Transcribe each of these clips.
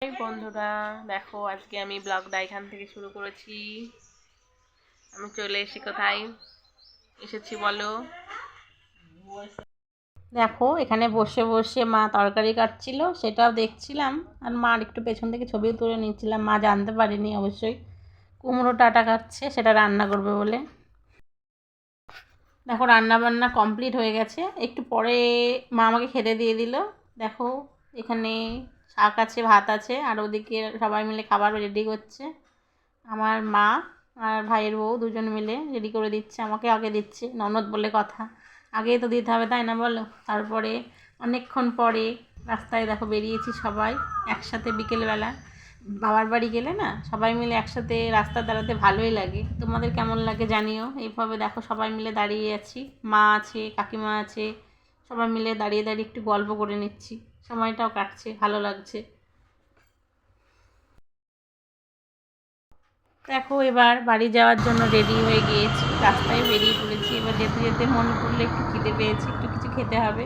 এই বন্ধুরা, দেখো আজকে আমি ব্লগটা এখান থেকে শুরু করেছি। আমি চলে এসেছি কোথায় এসেছি বলো? দেখো এখানে বসে বসে মা তরকারি কাটছিল, সেটাও দেখছিলাম। আর মার একটু পেছন থেকে ছবিও তুলে নিচ্ছিলাম। মা জানতে পারেনি অবশ্যই কুমড়ো ডাঁটা কাটছে, সেটা রান্না করবে বলে। দেখো রান্না বান্না কমপ্লিট হয়ে গেছে, একটু পরে মা আমাকে খেতে দিয়ে দিল। দেখো এখানে শাক আছে, ভাত আছে, আর ওদিকে সবাই মিলে খাবার রেডি করছে। আমার মা আর ভাইয়ের বউ দুজন মিলে রেডি করে দিচ্ছে, আমাকে আগে দিচ্ছে, ননদ বলে কথা, আগেই তো দিতে হবে তাই না বলো। তারপরে অনেকক্ষণ পরে রাস্তায় দেখো বেরিয়েছি সবাই একসাথে। বিকেলবেলা বাবার বাড়ি গেলে না সবাই মিলে একসাথে রাস্তা দাঁড়াতে ভালোই লাগে। তোমাদের কেমন লাগে জানিও। এইভাবে দেখো সবাই মিলে দাঁড়িয়ে আছি, মা আছে, কাকিমা আছে, সবাই মিলে দাঁড়িয়ে দাঁড়িয়ে একটু গল্প করে নিচ্ছি, সময়টাও কাটছে, ভালো লাগছে। দেখো এবার বাড়ি যাওয়ার জন্য রেডি হয়ে গিয়েছি, রাস্তায় বেরিয়ে পড়েছি। এবার যেতে যেতে মনে পড়লে একটু খিদে পেয়েছি, একটু কিছু খেতে হবে।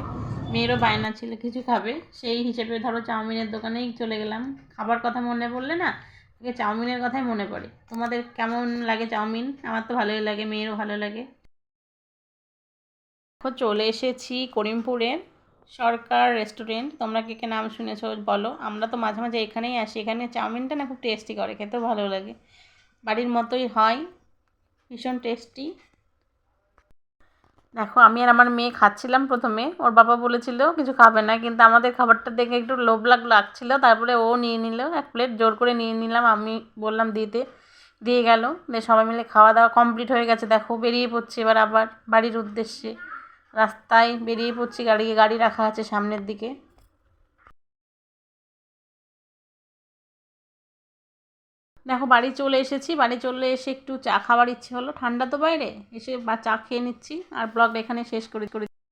মেয়েরও বায়না ছিল কিছু খাবে, সেই হিসেবে ধরো চাউমিনের দোকানেই চলে গেলাম। খাবার কথা মনে পড়লে না আগে চাউমিনের কথাই মনে পড়ে। তোমাদের কেমন লাগে চাউমিন? আমার তো ভালোই লাগে, মেয়েরও ভালো লাগে। দেখো চলে এসেছি করিমপুরের সরকার রেস্টুরেন্ট। তোমরা কে কে নাম শুনেছো বলো। আমরা তো মাঝে মাঝে এখানেই আসি, এখানে চাউমিনটা না খুব টেস্টি করে, খেতেও ভালো লাগে, বাড়ির মতোই হয়, ভীষণ টেস্টি। দেখো আমি আর আমার মেয়ে খাচ্ছিলাম, প্রথমে ওর বাবা বলেছিল কিছু খাবে না, কিন্তু আমাদের খাবারটা দেখে একটু লোভ লাগছিল। তারপরে ও নিয়ে নিল এক প্লেট, জোর করে নিয়ে নিলাম, আমি বললাম দিতে, দিয়ে গেল। দিয়ে সবাই মিলে খাওয়া দাওয়া কমপ্লিট হয়ে গেছে। দেখো বেরিয়ে পড়ছি এবার আবার বাড়ির উদ্দেশ্যে। রাস্তায় বেরিয়ে পড়ছি, গাড়ি রাখা আছে সামনের দিকে। দেখো বাড়ি চলে এসেছি, বাড়ি চলে এসে একটু চা খাওয়ার ইচ্ছে হলো, ঠান্ডা তো বাইরে, এসে বা চা খেয়ে নিচ্ছি। আর ব্লগটা এখানে শেষ করি।